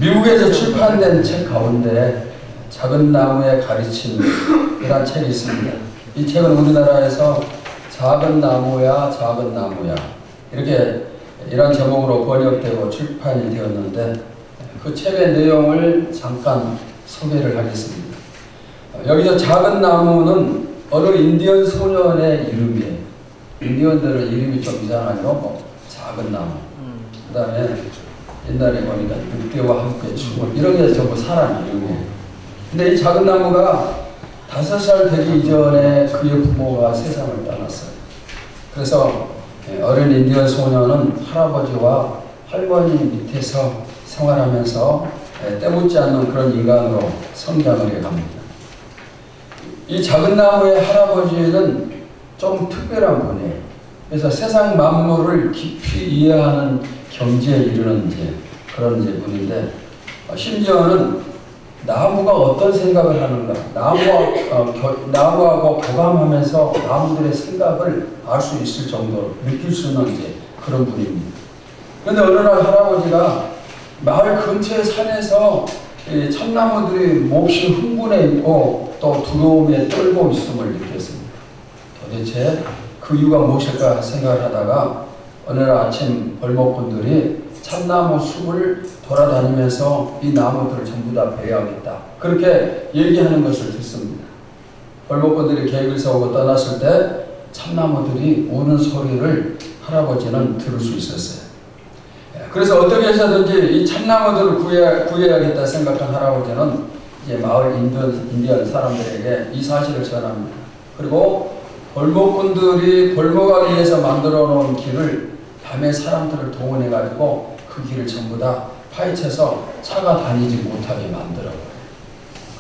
미국에서 출판된 책 가운데 작은 나무의 가르침이라는 책이 있습니다. 이 책은 우리나라에서 작은 나무야 작은 나무야 이렇게 이런 제목으로 번역되고 출판이 되었는데 그 책의 내용을 잠깐 소개를 하겠습니다. 여기서 작은 나무는 어느 인디언 소년의 이름이에요. 인디언들은 이름이 좀 이상하죠. 뭐 작은 나무. 그 다음에 옛날에 보니까 늑대와 함께 춤을 이런 게 전부 사람 이름이에요. 근데 이 작은 나무가 5살 되기 이전에 그의 부모가 세상을 떠났어요. 그래서 어린 인디언 소년은 할아버지와 할머니 밑에서 생활하면서 때묻지 않는 그런 인간으로 성장을 해갑니다. 이 작은 나무의 할아버지는 좀 특별한 분이에요. 그래서 세상 만물을 깊이 이해하는 경지에 이르는 그런 분인데 심지어는 나무가 어떤 생각을 하는가, 나무하고 교감하면서 나무들의 생각을 알 수 있을 정도로 느낄 수 있는 그런 분입니다. 그런데 어느 날 할아버지가 마을 근처의 산에서 참나무들이 몹시 흥분해 있고 또 두려움에 떨고 있음을 느꼈습니다. 도대체 그 이유가 무엇일까 생각을 하다가 어느 날 아침 벌목꾼들이 참나무 숲을 돌아다니면서 이 나무들을 전부 다 베어야겠다 그렇게 얘기하는 것을 듣습니다. 벌목꾼들이 계획을 세우고 떠났을 때 참나무들이 우는 소리를 할아버지는 들을 수 있었어요. 그래서 어떻게 해서든지 이 참나무들을 구해야겠다 생각한 할아버지는 이제 마을 인디언 사람들에게 이 사실을 전합니다. 그리고 벌목꾼들이 벌목하기 위해서 만들어 놓은 길을 밤에 사람들을 동원해 가지고 그 길을 전부 다 파헤쳐서 차가 다니지 못하게 만들어요.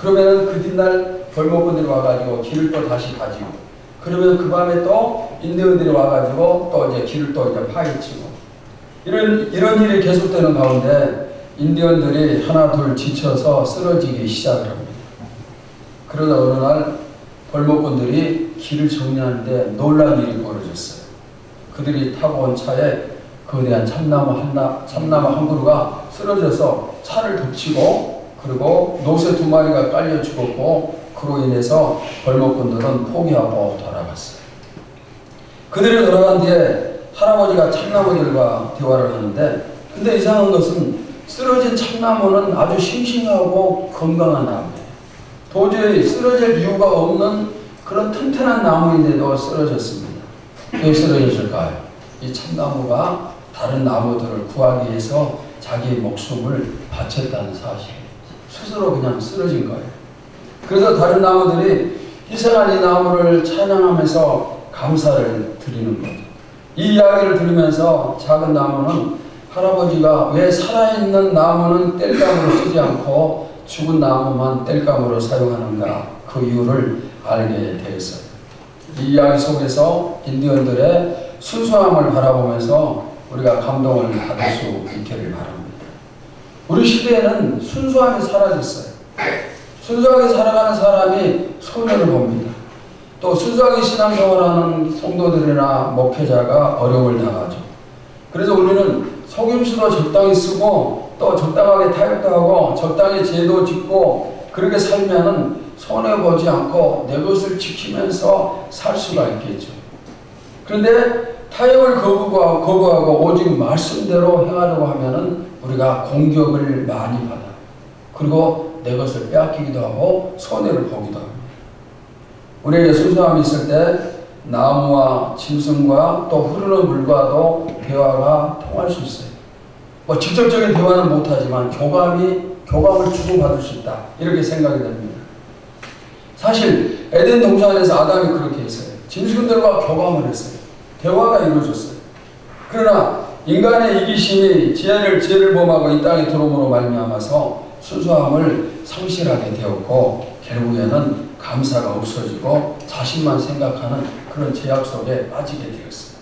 그러면 그 뒷날 벌목꾼들이 와가지고 길을 또 다시 가지고 그러면 그 밤에 또 인디언들이 와가지고 또 이제 길을 또 이제 파헤치고 이런 일이 계속되는 가운데 인디언들이 하나 둘 지쳐서 쓰러지기 시작을 합니다. 그러다 어느 날 벌목꾼들이 길을 정리하는데 놀란 일이 벌어졌어요. 그들이 타고 온 차에 거대한 참나무 한 그루가 쓰러져서 차를 덮치고 그리고 노새 2마리가 깔려 죽었고 그로 인해서 벌목꾼들은 포기하고 돌아갔어요. 그들이 돌아간 뒤에 할아버지가 참나무들과 대화를 하는데 근데 이상한 것은 쓰러진 참나무는 아주 싱싱하고 건강한 나무예요. 도저히 쓰러질 이유가 없는 그런 튼튼한 나무인데도 쓰러졌습니다. 왜 쓰러졌을까요? 이 참나무가 다른 나무들을 구하기 위해서 자기 목숨을 바쳤다는 사실. 스스로 그냥 쓰러진 거예요. 그래서 다른 나무들이 희생한 이 나무를 찬양하면서 감사를 드리는 거죠. 이 이야기를 들으면서 작은 나무는 할아버지가 왜 살아있는 나무는 땔감으로 쓰지 않고 죽은 나무만 땔감으로 사용하는가 그 이유를 알게 되었어요. 이 이야기 속에서 인디언들의 순수함을 바라보면서 우리가 감동을 받을 수 있기를 바랍니다. 우리 시대에는 순수함이 사라졌어요. 순수하게 살아가는 사람이 손해를 봅니다. 또 순수하게 신앙생활하는 성도들이나 목회자가 어려움을 당하죠. 그래서 우리는 속임수도 적당히 쓰고 또 적당하게 타협도 하고 적당히 죄도 짓고 그렇게 살면은 손해보지 않고 내 것을 지키면서 살 수가 있겠죠. 그런데 타협을 거부하고 오직 말씀대로 행하려고 하면은 우리가 공격을 많이 받아요. 그리고 내 것을 빼앗기기도 하고 손해를 보기도 합니다. 우리에게 순수함이 있을 때 나무와 짐승과 또 흐르는 물과도 대화가 통할 수 있어요. 뭐 직접적인 대화는 못하지만 교감을 주고받을 수 있다. 이렇게 생각이 됩니다. 사실 에덴 동산에서 아담이 그렇게 했어요. 짐승들과 교감을 했어요. 대화가 이루어졌어요. 그러나 인간의 이기심이 죄를 범하고 이 땅에 들어옴으로 말미암아서 순수함을 상실하게 되었고 결국에는 감사가 없어지고 자신만 생각하는 그런 죄악 속에 빠지게 되었어요.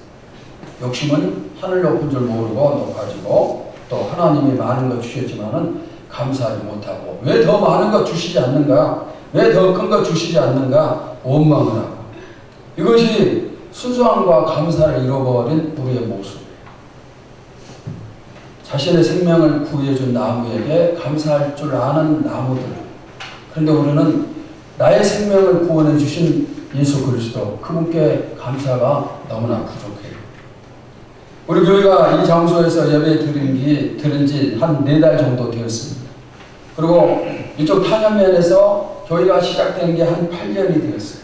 욕심은 하늘 높은 줄 모르고 높아지고 또 하나님이 많은 것 주셨지만은 감사하지 못하고 왜 더 많은 것 주시지 않는가? 왜 더 큰 것 주시지 않는가? 원망을 하고 이것이 순수함과 감사를 잃어버린 우리의 모습이에요. 자신의 생명을 구해준 나무에게 감사할 줄 아는 나무들. 그런데 우리는 나의 생명을 구원해 주신 예수 그리스도, 그분께 감사가 너무나 부족해요. 우리 교회가 이 장소에서 예배 드린 지 한 4달 정도 되었습니다. 그리고 이쪽 탄현면에서 교회가 시작된 게 한 8년이 되었어요.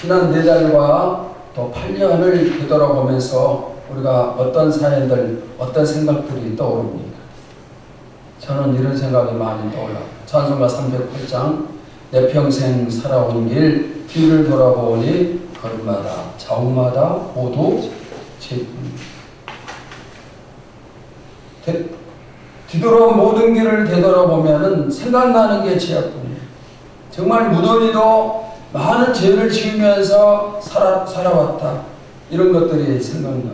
지난 4달과 또 8년을 되돌아보면서 우리가 어떤 사연들, 어떤 생각들이 떠오릅니까? 저는 이런 생각이 많이 떠올라요. 찬송가 308장, 내 평생 살아온 길 뒤를 돌아보니 걸음마다 자욱마다 모두 죄뿐. 뒤돌아온 모든 길을 되돌아보면 생각나는 게 죄뿐이에요. 정말 무던히도 많은 죄를 지으면서 살아왔다. 이런 것들이 생각나.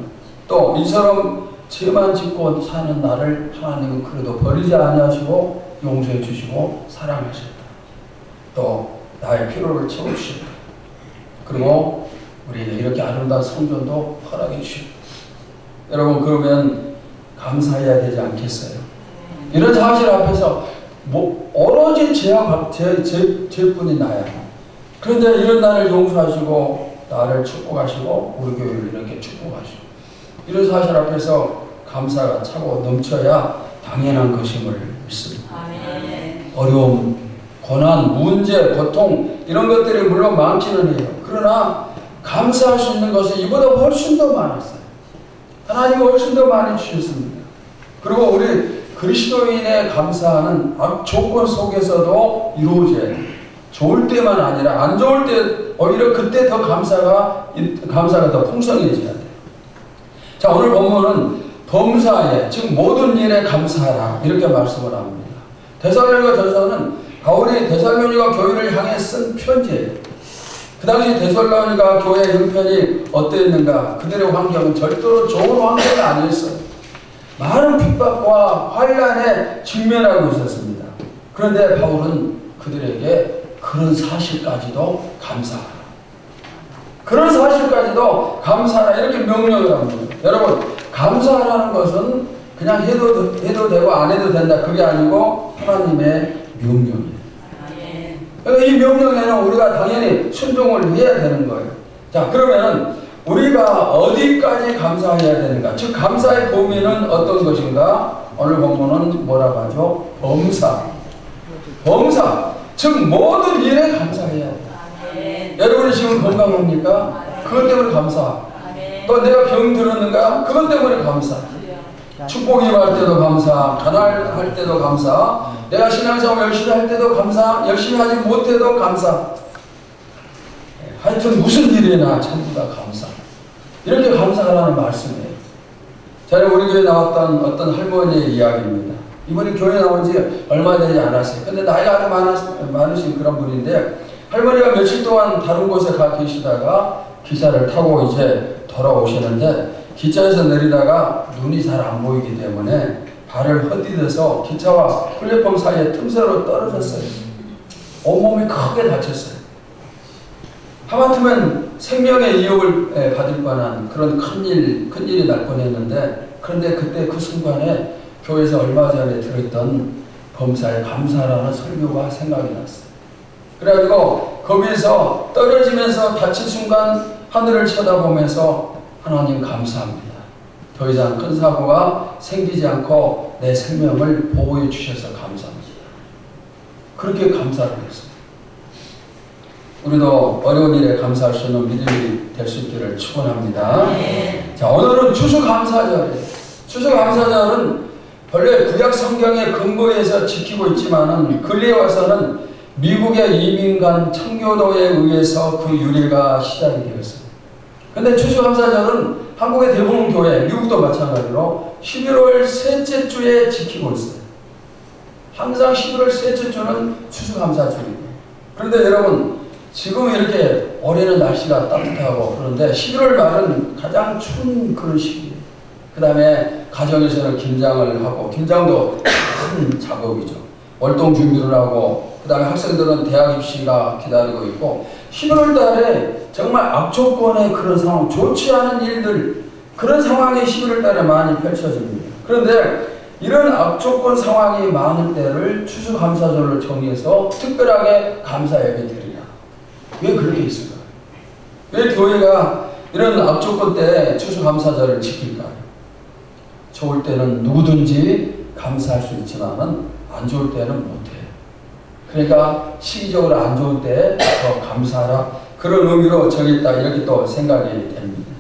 또 이처럼 죄만 짓고 사는 나를 하나님은 그래도 버리지 아니하시고 용서해 주시고 사랑하셨다. 또 나의 필요를 채우시고, 그리고 우리에게 이렇게 아름다운 성전도 허락해 주시고. 여러분, 그러면 감사해야 되지 않겠어요? 이런 사실 앞에서 오로지 죄뿐이 나야. 그런데 이런 나를 용서하시고 나를 축복하시고 우리 교회를 이렇게 축복하시고, 이런 사실 앞에서 감사가 차고 넘쳐야 당연한 것임을 믿습니다. 아멘. 어려움, 고난, 문제, 고통 이런 것들이 물론 많기는 해요. 그러나 감사할 수 있는 것은 이보다 훨씬 더 많았어요. 하나님이 훨씬 더 많이 주셨습니다. 그리고 우리 그리스도인의 감사는 악조건 속에서도 이루어져야 돼요. 좋을 때만 아니라 안 좋을 때 오히려 그때 더 감사가 더 풍성해져야 돼요. 자, 오늘 본문은 범사에, 즉 모든 일에 감사하라 이렇게 말씀을 합니다. 데살로니가전서는 바울이 데살로니가 교회를 향해 쓴 편지예요. 그 당시 데살로니가 교회 형편이 어땠는가? 그들의 환경은 절대로 좋은 환경이 아니었어요. 많은 핍박과 환난에 직면하고 있었습니다. 그런데 바울은 그들에게 그런 사실까지도 감사하라. 그런 사실까지도 감사하라 이렇게 명령을 합니다. 여러분, 감사하라는 것은 그냥 해도 되고 안 해도 된다, 그게 아니고 하나님의 명령이에요. 그러니까 이 명령에는 우리가 당연히 순종을 해야 되는 거예요. 자, 그러면은 우리가 어디까지 감사해야 되는가? 즉 감사의 범위는 어떤 것인가? 오늘 본문은 뭐라고 하죠? 범사. 즉 모든 일에 감사해야 돼. 여러분이 지금 건강합니까? 그것 때문에 감사. 또 내가 병 들었는가? 그것 때문에 감사. 축복이 임할 때도 감사, 가난할 때도 감사, 내가 신앙생활 열심히 할 때도 감사, 열심히 하지 못해도 감사. 하여튼 무슨 일이나 전부 다 감사. 이렇게 감사하라는 말씀이에요. 전에 우리 교회에 나왔던 어떤 할머니의 이야기입니다. 이분이 교회 나온 지 얼마 되지 않았어요. 근데 나이가 아주 많으신 그런 분인데, 할머니가 며칠 동안 다른 곳에 가 계시다가 기차를 타고 이제 돌아오시는데, 기차에서 내리다가 눈이 잘 안 보이기 때문에 발을 헛디뎌서 기차와 플랫폼 사이에 틈새로 떨어졌어요. 온몸이 크게 다쳤어요. 하마터면 생명의 위협을 받을 뻔한 그런 큰일이 날 뻔했는데, 그런데 그때 그 순간에 교회에서 얼마 전에 들었던 범사에 감사라는 설교가 생각이 났어요. 그래가지고 거기에서 떨어지면서 다친 순간 하늘을 쳐다보면서 하나님 감사합니다. 더 이상 큰 사고가 생기지 않고 내 생명을 보호해 주셔서 감사합니다. 그렇게 감사를 했어요. 우리도 어려운 일에 감사할 수 있는 믿음이 될 수 있기를 축원합니다. 자, 오늘은 추수감사절이에요. 추수감사절은 본래 구약 성경의 근거에서 지키고 있지만은 근래에 와서는 미국의 이민간 청교도에 의해서 그 유래가 시작이 되었어요. 근데 추수감사절은 한국의 대부분 교회, 미국도 마찬가지로 11월 셋째 주에 지키고 있어요. 항상 11월 셋째 주는 추수감사절이에요. 그런데 여러분, 지금 이렇게 올해는 날씨가 따뜻하고 그런데 11월 말은 가장 추운 그런 시기예요. 그 다음에 가정에서는 김장을 하고, 김장도 큰 작업이죠. 월동 준비를 하고, 그 다음에 학생들은 대학 입시가 기다리고 있고, 11월 달에 정말 악조건의 그런 상황, 좋지 않은 일들, 그런 상황이 11월 달에 많이 펼쳐집니다. 그런데 이런 악조건 상황이 많은 때를 추수감사절로 정해서 특별하게 감사 예배 드리냐. 왜 그렇게 있을까요? 왜 교회가 이런 악조건 때 추수감사절을 지킬까요? 좋을 때는 누구든지 감사할 수 있지만은 안 좋을 때는 못해요. 그러니까 시기적으로 안 좋을 때 더 감사하라. 그런 의미로 정했다. 이렇게 또 생각이 됩니다.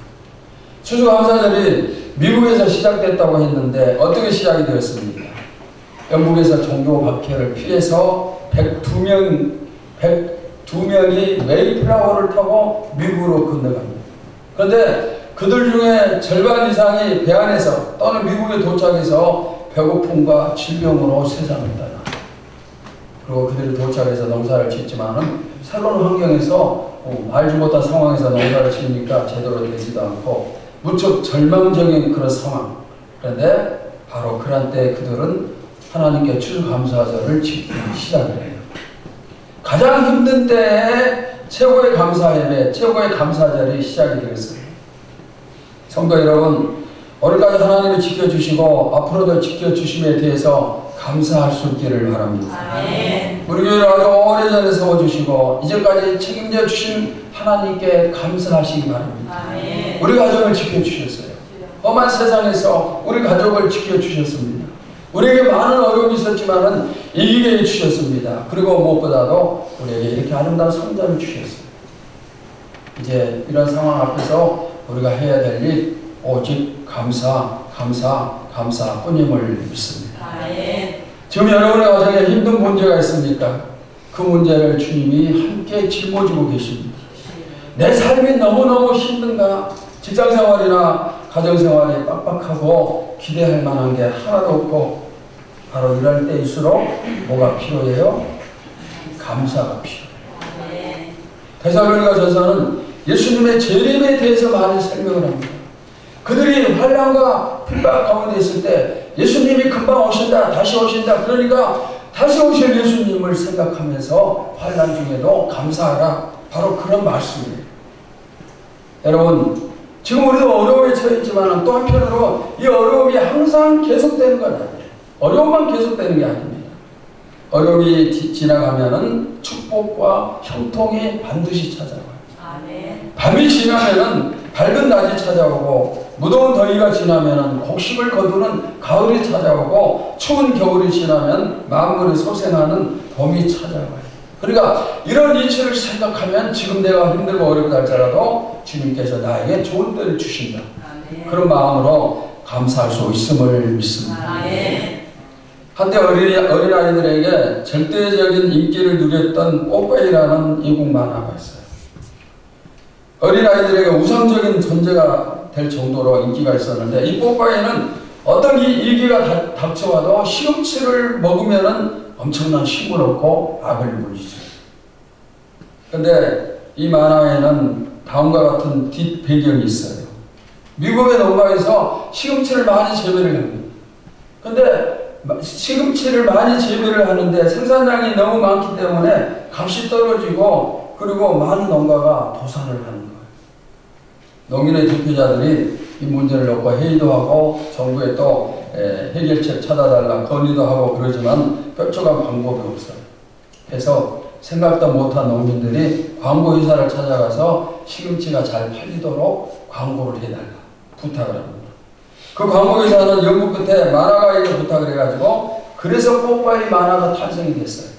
추수감사절이 미국에서 시작됐다고 했는데 어떻게 시작이 되었습니까? 영국에서 종교 박해를 피해서 102명이 메이플라워를 타고 미국으로 건너갑니다. 그런데 그들 중에 절반 이상이 배 안에서 또는 미국에 도착해서 배고픔과 질병으로 세상을 떠나. 그리고 그들이 도착해서 농사를 짓지만은 새로운 환경에서 알지 못한 상황에서 농사를 지으니까 제대로 되지도 않고 무척 절망적인 그런 상황. 그런데 바로 그런 때 그들은 하나님께 추수감사절을 지키기 시작을 해요. 가장 힘든 때에 최고의 감사 예배, 최고의 감사절이 시작이 되었습니다. 성도 여러분, 오늘까지 하나님이 지켜주시고 앞으로도 지켜주심에 대해서 감사할 수 있기를 바랍니다. 아멘. 우리 교회를 아주 오래전에 세워주시고 이제까지 책임져 주신 하나님께 감사하시기 바랍니다. 아멘. 우리 가정을 지켜주셨어요. 험한 세상에서 우리 가족을 지켜주셨습니다. 우리에게 많은 어려움이 있었지만은 이기게 해주셨습니다. 그리고 무엇보다도 우리에게 이렇게 아름다운 성장을 주셨어요. 이제 이런 상황 앞에서 우리가 해야 될 일 오직 감사뿐임을 믿습니다. 지금 여러분의 가정에 힘든 문제가 있습니까? 그 문제를 주님이 함께 짊어지고 계십니다. 내 삶이 너무너무 힘든가? 직장생활이나 가정생활이 빡빡하고 기대할 만한 게 하나도 없고 바로 이럴 때일수록 뭐가 필요해요? 감사가 필요해요. 데살로니가전서는 예수님의 재림에 대해서 많이 설명을 합니다. 그들이 환난과 핍박 가운데 있을 때 예수님이 금방 오신다, 다시 오신다. 그러니까 다시 오실 예수님을 생각하면서 환난 중에도 감사하라. 바로 그런 말씀이에요. 여러분, 지금 우리도 어려움에 처했지만 또 한편으로 이 어려움이 항상 계속되는 건 아니에요. 어려움만 계속되는 게 아닙니다. 어려움이 지나가면은 축복과 형통이 반드시 찾아와요. 아멘. 밤이 지나면은 밝은 낮이 찾아오고 무더운 더위가 지나면은 곡식을 거두는 가을이 찾아오고 추운 겨울이 지나면 마음을 소생하는 봄이 찾아와요. 그러니까 이런 이치를 생각하면 지금 내가 힘들고 어렵다 할지라도 주님께서 나에게 좋은 때를 주신다. 아멘. 그런 마음으로 감사할 수 있음을 믿습니다. 아멘. 한때 어린아이들에게 절대적인 인기를 누렸던 뽀빠이라는 미국 만화가 있어요. 어린아이들에게 우상적인 존재가 될 정도로 인기가 있었는데 이 뽀빠이는 어떤 위기가 닥쳐와도 시금치를 먹으면은 엄청난 힘을 얻고 악을 물리죠. 그런데 이 만화에는 다음과 같은 뒷배경이 있어요. 미국의 농가에서 시금치를 많이 재배를 합니다. 그런데 시금치를 많이 재배를 하는데 생산량이 너무 많기 때문에 값이 떨어지고 그리고 많은 농가가 도산을 하는 거예요. 농민의 대표자들이 이 문제를 놓고 회의도 하고 정부에 또 해결책 찾아달라 건의도 하고 그러지만 뾰족한 방법이 없어요. 그래서 생각도 못한 농민들이 광고회사를 찾아가서 시금치가 잘 팔리도록 광고를 해달라 부탁을 합니다. 그 광고회사는 연구 끝에 만화가에게 부탁을 해가지고 그래서 뽀빠이 만화가 탄생이 됐어요.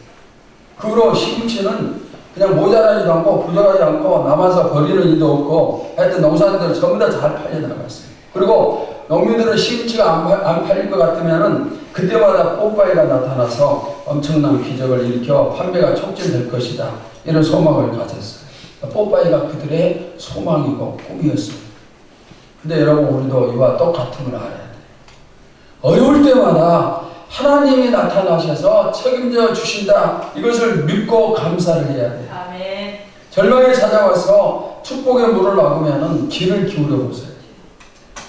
그 후로 시금치는 그냥 모자라지도 않고 부족하지 않고 남아서 버리는 일도 없고 하여튼 농사들 전부 다 잘 팔려나갔어요. 그리고 농민들은 시금치가 안 팔릴 것 같으면은 그때마다 뽀빠이가 나타나서 엄청난 기적을 일으켜 판매가 촉진될 것이다. 이런 소망을 가졌어요. 뽀빠이가 그들의 소망이고 꿈이었어요. 근데 여러분 우리도 이와 똑같은 걸 알아야 돼요. 어려울 때마다 하나님이 나타나셔서 책임져 주신다. 이것을 믿고 감사를 해야 돼요. 아멘. 절망이 찾아와서 축복의 문을 막으면 길을 기울여 보세요.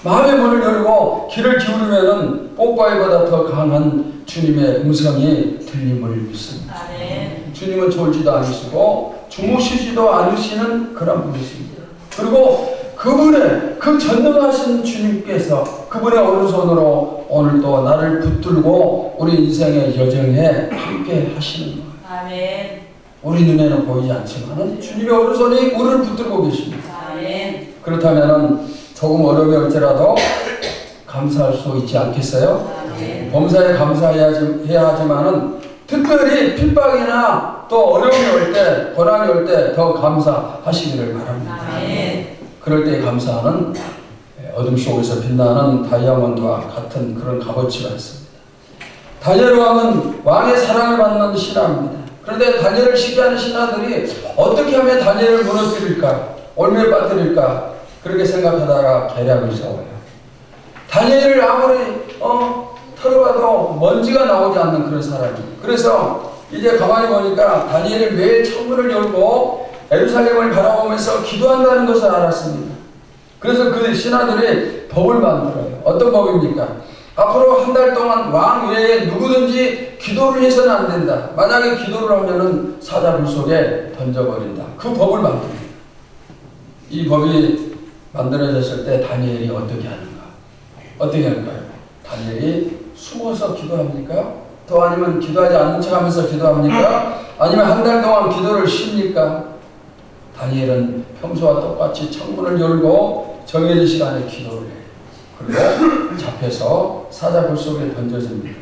마음의 문을 열고 길을 기울이면 뽀빠이보다 더 강한 주님의 음성이 들림을 믿습니다. 아멘. 주님은 졸지도 않으시고 주무시지도 않으시는 그런 분이십니다. 그리고 그분의 그 전능하신 주님께서 그분의 오른손으로 오늘 또 나를 붙들고 우리 인생의 여정에 함께 하시는 거예요. 아멘. 우리 눈에는 보이지 않지만 주님의 오른손이 우리를 붙들고 계십니다. 아멘. 그렇다면 조금 어려움이 올지라도 감사할 수 있지 않겠어요? 아멘. 범사에 감사해야 하지만은 특별히 핍박이나 또 어려움이 올 때, 고난이 올 때 더 감사하시기를 바랍니다. 아멘. 그럴 때 감사는 어둠 속에서 빛나는 다이아몬드와 같은 그런 값어치가 있습니다. 다니엘 왕은 왕의 사랑을 받는 신하입니다. 그런데 다니엘을 시기하는 신하들이 어떻게 하면 다니엘을 무너뜨릴까, 올무에 빠뜨릴까 그렇게 생각하다가 계략을 세워요. 다니엘을 아무리 털어봐도 먼지가 나오지 않는 그런 사람이에요. 그래서 이제 가만히 보니까 다니엘이 매일 창문을 열고 예루살렘을 바라보면서 기도한다는 것을 알았습니다. 그래서 그 신하들이 법을 만들어요. 어떤 법입니까? 앞으로 한 달 동안 왕 외에 누구든지 기도를 해서는 안 된다. 만약에 기도를 하면은 사자굴 속에 던져버린다. 그 법을 만듭니다. 이 법이 만들어졌을 때 다니엘이 어떻게 하는가? 어떻게 할까요? 다니엘이 숨어서 기도합니까? 또 아니면 기도하지 않는 척 하면서 기도합니까? 아니면 한 달 동안 기도를 쉽니까? 다니엘은 평소와 똑같이 창문을 열고 정해진 시간에 기도를 해요. 그리고 잡혀서 사자굴 속에 던져집니다.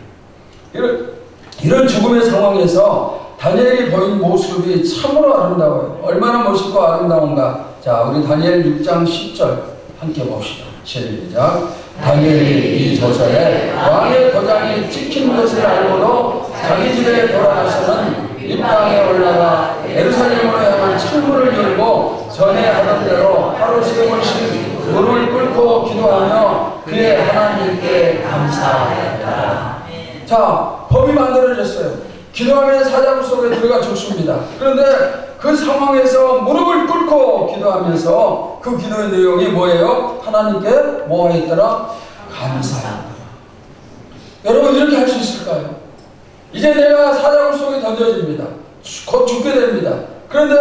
이런 죽음의 상황에서 다니엘이 보인 모습이 참으로 아름다워요. 얼마나 멋있고 아름다운가. 자, 우리 다니엘 6장 10절 함께 봅시다. 시작. 다니엘이 이 조서에 왕의 도장이 찍힌 것을 알고도 자기 집에 돌아가서는 입방에 올라가 예루살렘으로 향한 창문을 열고 전에 하던 대로 하루 세 번씩 무릎을 꿇고 기도하며 그의 하나님께 감사하였다. 자, 법이 만들어졌어요. 기도하면 사자굴 속에 들어가 죽습니다. 그런데 그 상황에서 무릎을 꿇고 기도하면서 그 기도의 내용이 뭐예요? 하나님께 뭐 했더라? 감사했더라. 여러분 이렇게 할 수 있을까요? 이제 내가 사자굴 속에 던져집니다. 곧 죽게 됩니다. 그런데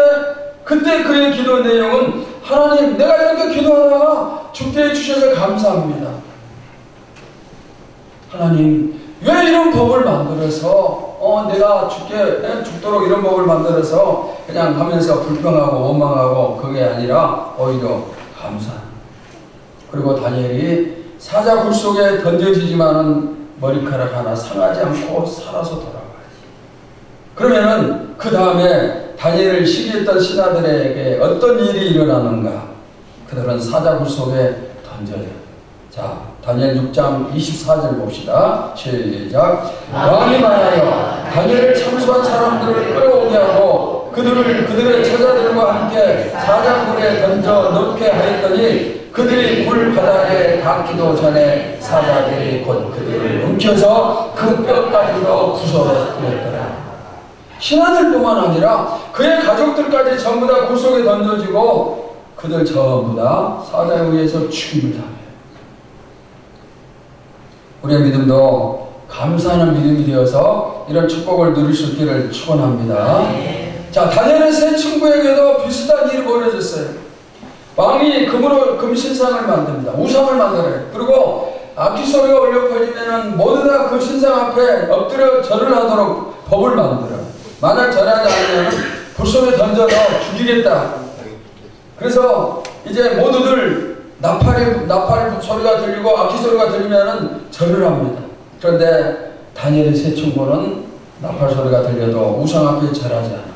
그때 그의 기도 내용은 하나님 내가 이렇게 기도하다가 죽게 해주셔서 감사합니다. 하나님 왜 이런 법을 만들어서 내가 죽도록 이런 법을 만들어서 그냥 하면서 불평하고 원망하고 그게 아니라 오히려 감사. 그리고 다니엘이 사자굴 속에 던져지지만은 머리카락 하나 상하지 않고 살아서 돌아가요. 그러면은 그 다음에 다니엘을 시기했던 신하들에게 어떤 일이 일어나는가? 그들은 사자굴 속에 던져져요. 자, 다니엘 6장 24절 봅시다. 시작. 왕이 말하여 다니엘을 참수한 사람들을 끌어오게 하고 그들의 처자들과 함께 사자굴에 던져 넣게 하였더니 그들이 굴 바닥에 닿기도 전에 사자들이 곧 그들을 움켜서 그 뼈까지도 부숴버렸더라. 신하들뿐만 아니라 그의 가족들까지 전부 다 굴 속에 던져지고 그들 전부 다 사자에 의해서 죽임을 당해요. 우리의 믿음도 감사하는 믿음이 되어서 이런 축복을 누릴 수 있기를 축원합니다. 자, 다니엘의 세 친구에게도 비슷한 일이 벌어졌어요. 왕이 금신상을 만듭니다. 우상을 만들어요. 그리고 악기 소리가 울려 퍼지면 모두 다 그 신상 앞에 엎드려 절을 하도록 법을 만들어요. 만약 절하지 않으면 불 속에 던져 넣어 죽이겠다. 그래서 이제 모두들 나팔 소리가 들리고 악기 소리가 들리면은 절을 합니다. 그런데 다니엘의 세 친구는 나팔 소리가 들려도 우상 앞에 절하지 않아요.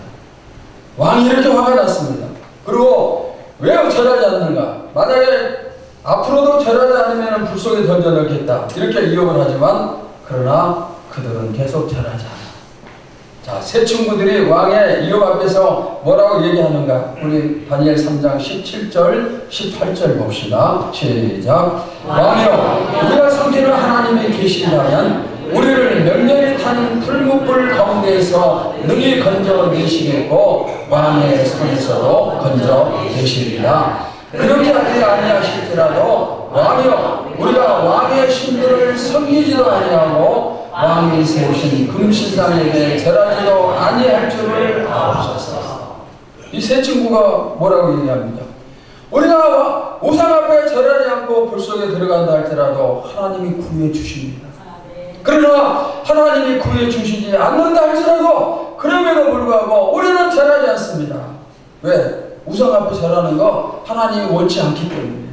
왕이 이렇게 화가 났습니다. 그리고 왜 절하지 않는가? 만약에 앞으로도 절하지 않으면 불 속에 던져 넣겠다. 이렇게 위협을 하지만 그러나 그들은 계속 절하지 않아요. 자, 세 친구들이 왕의 위협 앞에서 뭐라고 얘기하는가? 우리 다니엘 3장 17절, 18절 봅시다. 시작. 왕이여, 우리가 섬기는 하나님이 계신다면 우리를 멸렬히 타는 풀무불 가운데에서 능히 건져내시겠고 왕의 손에서도 건져내시리라. 그렇게 하지 아니하실지라도 왕이여, 우리가 왕의 신들을 섬기지도 아니하고 왕이 세우신 금신상에게 절하지도 아니할 줄을 아옵소서. 이 세 친구가 뭐라고 얘기합니까? 우리가 우상 앞에 절하지 않고 불 속에 들어간다 할지라도 하나님이 구해 주십니다. 그러나 하나님이 구해 주시지 않는다 할지라도 그럼에도 불구하고 우리는 절하지 않습니다. 왜? 우상 앞에 절하는 거 하나님이 원치 않기 때문에.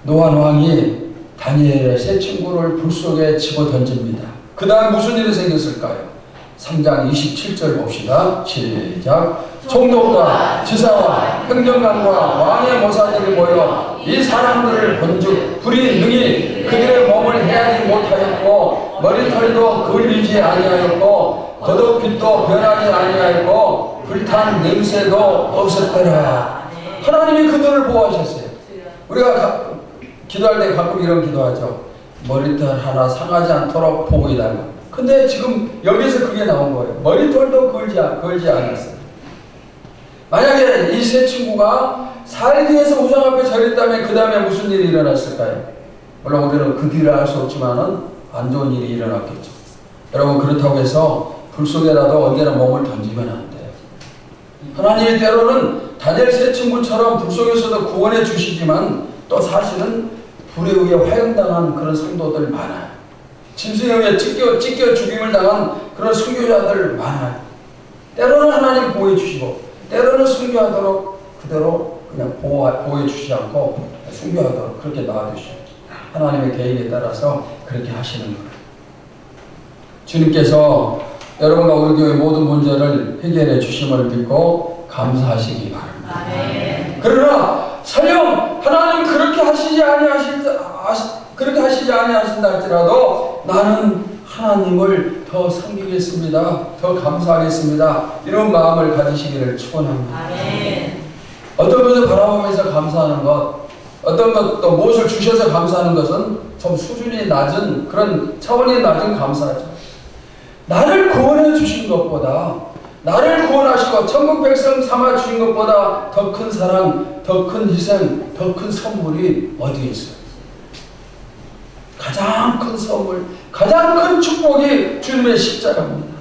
노한 왕이 다니엘의 세 친구를 불 속에 집어 던집니다. 그 다음 무슨 일이 생겼을까요? 3장 27절 봅시다. 시작. 총독과 지사와 행정관과 왕의 모사들이 모여 이 사람들을 본즉 불이 능히 그들의 몸을 해하지 못하였고 머리털도 그을리지 아니하였고 겉옷빛도 변하지 아니하였고 불탄 냄새도 없었더라. 하나님이 그들을 보호하셨어요. 우리가 기도할 때 가끔 이런 기도하죠. 머리털 하나 상하지 않도록 보호해달라. 근데 지금 여기서 그게 나온 거예요. 머리털도 걸지 않았어요. 만약에 이 세 친구가 살기 위해서 우상 앞에 절했다면 그 다음에 무슨 일이 일어났을까요? 물론 우리는 그 뒤를 알 수 없지만은 안 좋은 일이 일어났겠죠. 여러분 그렇다고 해서 불 속에라도 언제나 몸을 던지면 안 돼요. 하나님이 때로는 다니엘 세 친구처럼 불 속에서도 구원해 주시지만 또 사실은 불에 의해 화형당한 그런 성도들 많아요. 짐승에 의해 찢겨 죽임을 당한 그런 순교자들 많아요. 때로는 하나님 보호해 주시고 때로는 순교하도록 그대로 그냥 보호해 주시지 않고 순교하도록 그렇게 놔두시고 하나님의 계획에 따라서 그렇게 하시는 거예요. 주님께서 여러분과 우리 교회 모든 문제를 해결해 주심을 믿고 감사하시기 바랍니다. 그러나 설령 하나님 그렇게 하시지 아니하신다 할지라도 나는 하나님을 더 섬기겠습니다. 더 감사하겠습니다. 이런 마음을 가지시기를 축원합니다. 어떤 것을 바라보면서 감사하는 것, 어떤 것도 무엇을 주셔서 감사하는 것은 좀 수준이 낮은 그런 차원이 낮은 감사죠. 나를 구원해 주신 것보다 나를 구원하시고 천국 백성 삼아 주신 것보다 더 큰 사랑, 더 큰 희생, 더 큰 선물이 어디에 있어요? 가장 큰 선물, 가장 큰 축복이 주님의 십자가입니다.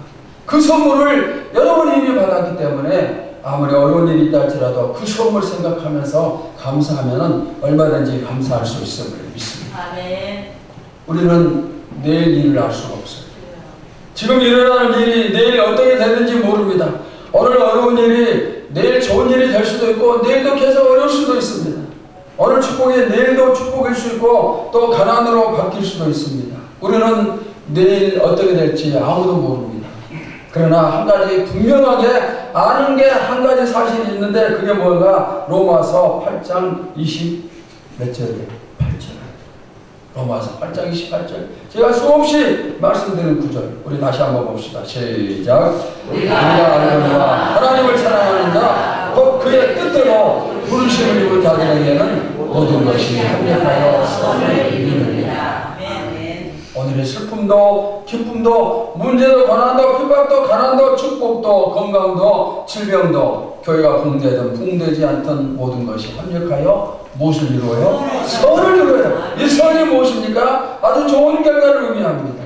그 선물을 여러분이 이미 받았기 때문에 아무리 어려운 일이 있다 할지라도 그 선물 생각하면서 감사하면 얼마든지 감사할 수 있음을 믿습니다. 우리는 내일 일을 알 수가 없어요. 지금 일어나는 일이 내일 어떻게 되는지 모릅니다. 오늘 어려운 일이 내일 좋은 일이 될 수도 있고 내일도 계속 어려울 수도 있습니다. 오늘 축복이 내일도 축복일 수 있고 또 가난으로 바뀔 수도 있습니다. 우리는 내일 어떻게 될지 아무도 모릅니다. 그러나 한 가지 분명하게 아는 게 한 가지 사실이 있는데 그게 뭔가 로마서 8장 20 몇 절이에요? 8절. 로마서 8장 28절. 제가 수없이 말씀드린 구절. 우리 다시 한번 봅시다. 시작. 우리가 알거니와 하나님을 사랑하는 자 곧 그의 뜻대로 부르심을 입은 자들에게는 모든 것이 합력하여 선을 이루느니라. 오늘의 슬픔도 기쁨도 문제도 고난도 핍박도 가난도 축복도 건강도 질병도 교회가 붕대든 붕대지 않던 모든 것이 합력하여 무엇을 이루어요? 선을 이루어요. 이 선이 무엇입니까? 아주 좋은 결과를 의미합니다.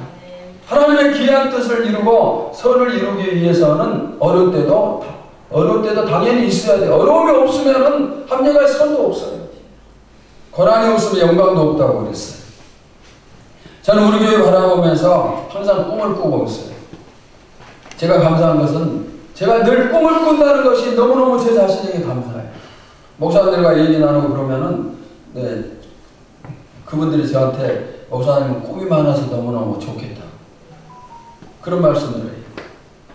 하나님의 귀한 뜻을 이루고 선을 이루기 위해서는 어려울 때도 당연히 있어야 돼요. 어려움이 없으면 합력할 선도 없어요. 고난이 없으면 영광도 없다고 그랬어요. 저는 우리 교회 바라보면서 항상 꿈을 꾸고 있어요. 제가 감사한 것은 제가 늘 꿈을 꾼다는 것이 너무너무 제 자신에게 감사해요. 목사님들과 얘기 나누고 그러면은 그분들이 저한테 목사님은 꿈이 많아서 너무너무 좋겠다. 그런 말씀을 해요.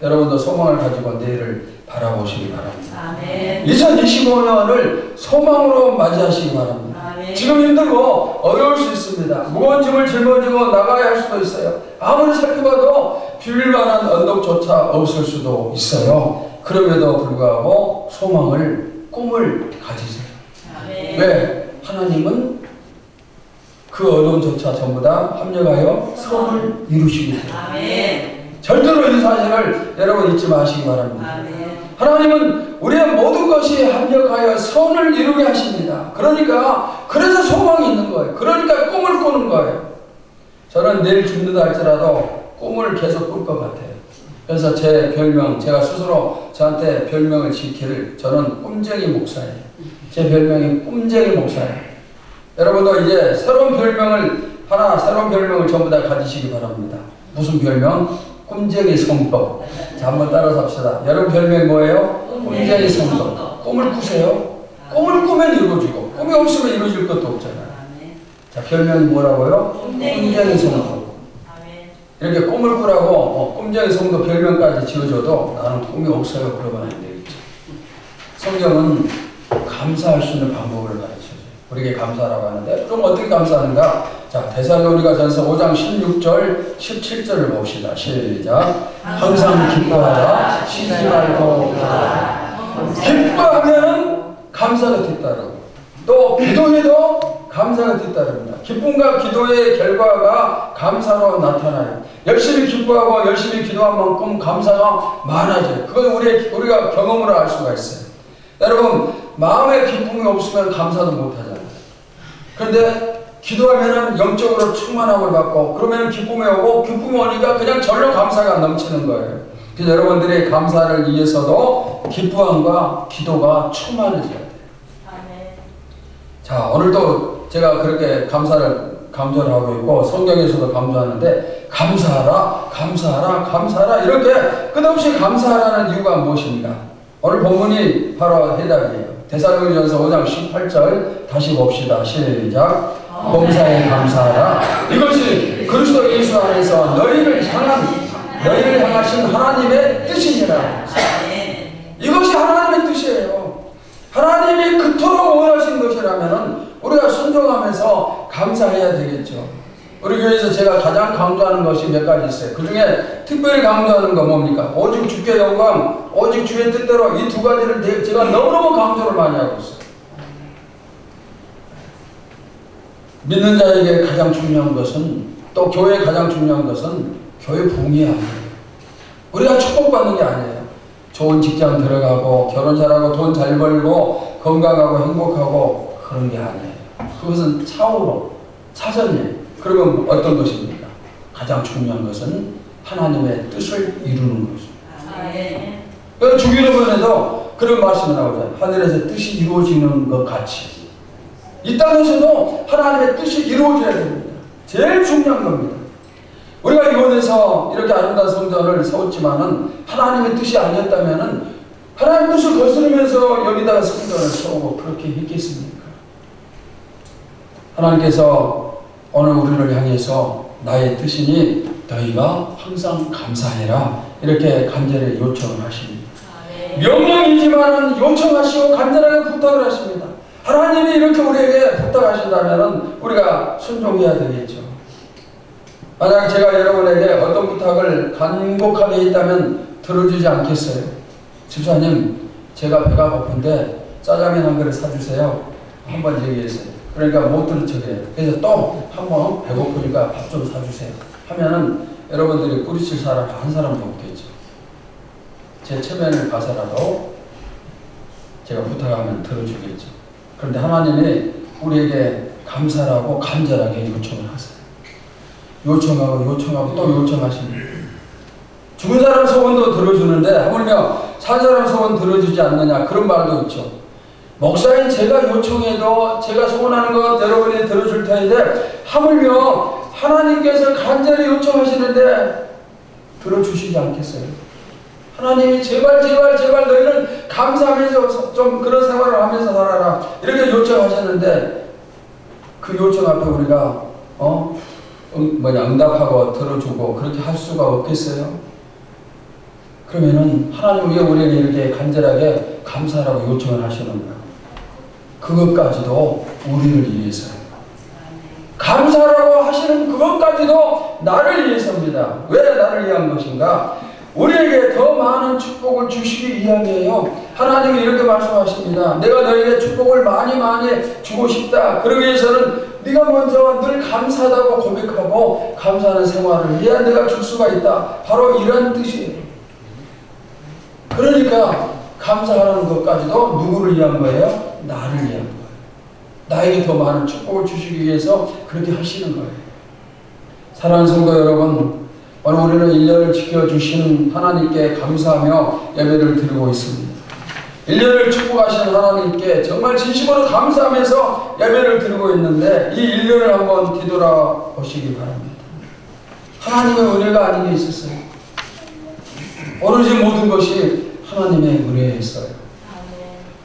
여러분도 소망을 가지고 내일을 바라보시기 바랍니다. 2025년을 소망으로 맞이하시기 바랍니다. 지금 힘들고 어려울 수 있습니다. 무거운 짐을 짊어지고 나가야 할 수도 있어요. 아무리 살펴봐도 비빌만한 언덕조차 없을 수도 있어요. 그럼에도 불구하고 꿈을 가지세요. 왜? 하나님은 그 어려움조차 전부 다 합력하여 선을 이루시기 때문에 절대로 이 사실을 여러분 잊지 마시기 바랍니다. 하나님은 우리의 모든 것이 합력하여 선을 이루게 하십니다. 그래서 소망이 있는 거예요. 그러니까 꿈을 꾸는 거예요. 저는 내일 죽는다 할지라도 꿈을 계속 꿀 것 같아요. 그래서 제 별명, 제가 스스로 저한테 별명을 지키를 저는 꿈쟁이 목사예요. 제 별명이 꿈쟁이 목사예요. 여러분도 이제 새로운 별명을 전부 다 가지시기 바랍니다. 무슨 별명? 꿈쟁이 성도. 자, 한번 따라서 합시다. 여러분 별명이 뭐예요? 꿈쟁이 성도. 꿈을 꾸세요. 꿈을 꾸면 이루어지고, 꿈이 없으면 이루어질 것도 없잖아요. 자, 별명이 뭐라고요? 꿈쟁이 성도. 이렇게 꿈을 꾸라고 꿈쟁이 성도 별명까지 지어줘도 나는 꿈이 없어요. 그러면 안 되겠죠. 성경은 감사할 수 있는 방법을 가르쳐줘요. 우리에게 감사라고 하는데, 그럼 어떻게 감사하는가? 자, 데살로니가전서 5장 16절, 17절을 봅시다. 시작. 항상 기뻐하라, 쉬지 말고 기뻐하면 감사가 뒤따르고, 또 기도해도 감사가 뒤따릅니다. 기쁨과 기도의 결과가 감사로 나타나요. 열심히 기뻐하고 열심히 기도한 만큼 감사가 많아져요. 그건 우리가 경험으로 알 수가 있어요. 여러분, 마음에 기쁨이 없으면 감사도 못하잖아요. 그런데 기도하면은 영적으로 충만함을 받고, 그러면 기쁨이 오고, 기쁨이 오니까 그냥 절로 감사가 넘치는 거예요. 그래서 여러분들의 감사를 위해서도 기쁨과 기도가 충만해져야 돼요. 자, 오늘도 제가 그렇게 감사를 강조하고 있고, 성경에서도 강조하는데, 감사하라, 감사하라, 감사하라, 이렇게 끝없이 감사하라는 이유가 무엇입니까? 오늘 본문이 바로 해답이에요. 데살로니가전서 5장 18절 다시 봅시다. 시작. 범사에 감사하라. 이것이 그리스도 예수 안에서 너희를 향하신 하나님의 뜻이니라. 이것이 하나님의 뜻이에요. 하나님이 그토록 원하신 것이라면 우리가 순종하면서 감사해야 되겠죠. 우리 교회에서 제가 가장 강조하는 것이 몇 가지 있어요. 그 중에 특별히 강조하는 건 뭡니까? 오직 주께 영광, 오직 주의 뜻대로, 이 두 가지를 제가 너무너무 강조를 많이 하고 있어요. 믿는 자에게 가장 중요한 것은, 또 교회에 가장 중요한 것은 교회 부흥이 아니에요. 우리가 축복받는 게 아니에요. 좋은 직장 들어가고 결혼 잘하고 돈 잘 벌고 건강하고 행복하고 그런 게 아니에요. 그것은 차후로, 사전이에요. 그러면 어떤 것입니까? 가장 중요한 것은 하나님의 뜻을 이루는 것입니다. 그래서 주기도문에도 그런 말씀이 나오잖아요. 하늘에서 뜻이 이루어지는 것 같이 이 땅에서도 하나님의 뜻이 이루어져야 됩니다. 제일 중요한 겁니다. 우리가 이곳에서 이렇게 아름다운 성전을 세웠지만은 하나님의 뜻이 아니었다면은 하나님의 뜻을 거스르면서 여기다가 성전을 세우고 그렇게 했겠습니까? 하나님께서 오늘 우리를 향해서 나의 뜻이니 너희가 항상 감사해라, 이렇게 간절히 요청을 하십니다. 명령이지만 요청하시고 간절하게 부탁을 하십니다. 하나님이 이렇게 우리에게 부탁하신다면 우리가 순종해야 되겠죠. 만약 제가 여러분에게 어떤 부탁을 간곡하게 했다면 들어주지 않겠어요? 집사님, 제가 배가 고픈데 짜장면 한 그릇 사주세요. 한번 얘기했어요. 그러니까 못 들은 척해요. 그래서 또 한번 배고프니까 밥 좀 사주세요 하면은 여러분들이 뿌리칠 사람 한 사람도 없겠죠. 제 체면을 봐서라도 제가 부탁하면 들어주겠죠. 그런데 하나님이 우리에게 감사라고 간절하게 요청을 하세요. 요청하고 또 요청하십니다. 죽은 사람 소원도 들어주는데 하물며 산 사람 소원 들어주지 않느냐, 그런 말도 있죠. 목사님, 제가 요청해도 제가 소원하는 것 여러분이 들어줄 텐데 하물며 하나님께서 간절히 요청하시는데 들어주시지 않겠어요? 하나님이 제발 너희는 감사하면서 좀 그런 생활을 하면서 살아라, 이렇게 요청하셨는데 그 요청 앞에 우리가 응답하고 들어주고 그렇게 할 수가 없겠어요? 그러면은 하나님 왜 우리에게 이렇게 간절하게 감사라고 요청을 하시는가? 그것까지도 우리를 위해서요. 감사라고 하시는 그것까지도 나를 위해서입니다. 왜 나를 위한 것인가? 우리에게 더 많은 축복을 주시기 위함이에요. 하나님이 이렇게 말씀하십니다. 내가 너에게 축복을 많이 주고 싶다. 그러기 위해서는 네가 먼저 늘 감사하다고 고백하고 감사하는 생활을 해야 내가 줄 수가 있다. 바로 이런 뜻이에요. 그러니까 감사하는 것까지도 누구를 위한 거예요? 나를 위한 거예요. 나에게 더 많은 축복을 주시기 위해서 그렇게 하시는 거예요. 사랑하는 성도 여러분, 오늘 우리는 1년을 지켜주시는 하나님께 감사하며 예배를 드리고 있습니다. 1년을 축복하신 하나님께 정말 진심으로 감사하면서 예배를 드리고 있는데 이 1년을 한번 뒤돌아보시기 바랍니다. 하나님의 은혜가 아닌 게 있었어요. 오로지 모든 것이 하나님의 은혜였어요.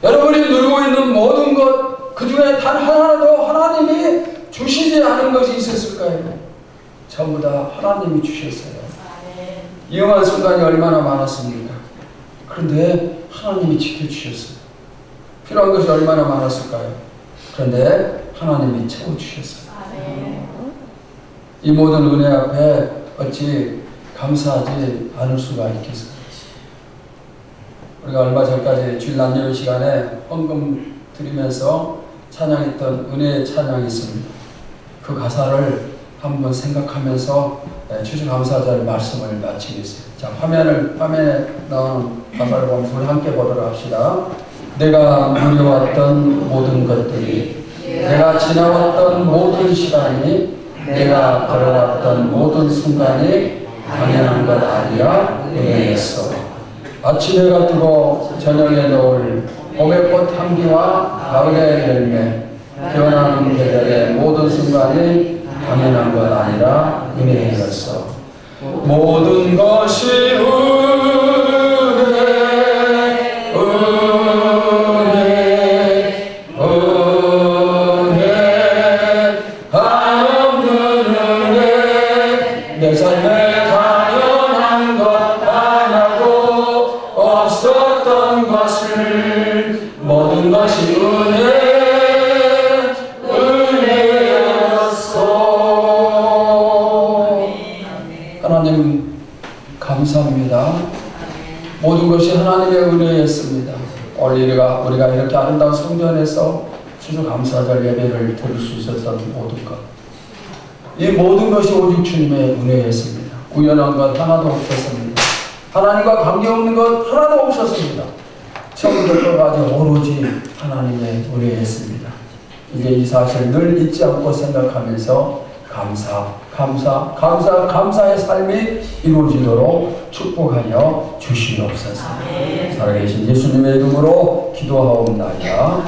여러분이 누리고 있는 모든 것, 그 중에 단 하나도 하나님이 주시지 않은 것이 있었을까요? 전부 다 하나님이 주셨어요. 위험한 순간이 얼마나 많았습니까? 그런데 하나님이 지켜주셨어요. 필요한 것이 얼마나 많았을까요? 그런데 하나님이 채워주셨어요. 이 모든 은혜 앞에 어찌 감사하지 않을 수가 있겠어요? 우리가 얼마 전까지 주일 안녕 시간에 헌금 드리면서 찬양했던 은혜의 찬양이 있습니다. 그 가사를 한번 생각하면서 추수감사절 말씀을 마치겠습니다. 자, 화면에 나오는 가사를 보면서 우리 함께 보도록 합시다. 내가 누려왔던 모든 것들이, 내가 지나왔던 모든 시간이, 내가 걸어왔던 모든 순간이 당연한 것 아니라 은혜였어. 아침에가 뜨고 저녁에 노을, 봄의 꽃 향기와 가을의 열매, 피어나는 계절의 모든 순간이 당연한 것 아니라 은혜였어. 모든 것이 은혜, 은혜, 은혜, 한없는 은혜. 내 삶에 당연한 것 하나도 없었던 것을 모든 것이 은혜, 하나님 감사합니다. 모든 것이 하나님의 은혜였습니다. 오늘 우리가 이렇게 아름다운 성전에서 추수감사절 예배를 드릴 수 있었던 모든 것, 이 모든 것이 오직 주님의 은혜였습니다. 우연한 것 하나도 없었습니다. 하나님과 관계없는 것 하나도 없었습니다. 처음부터 끝까지 오로지 하나님의 은혜였습니다. 이제 이 사실 늘 잊지 않고 생각하면서 감사의 삶이 이루어지도록 축복하여 주시옵소서. 살아계신 예수님의 이름으로 기도하옵나이다.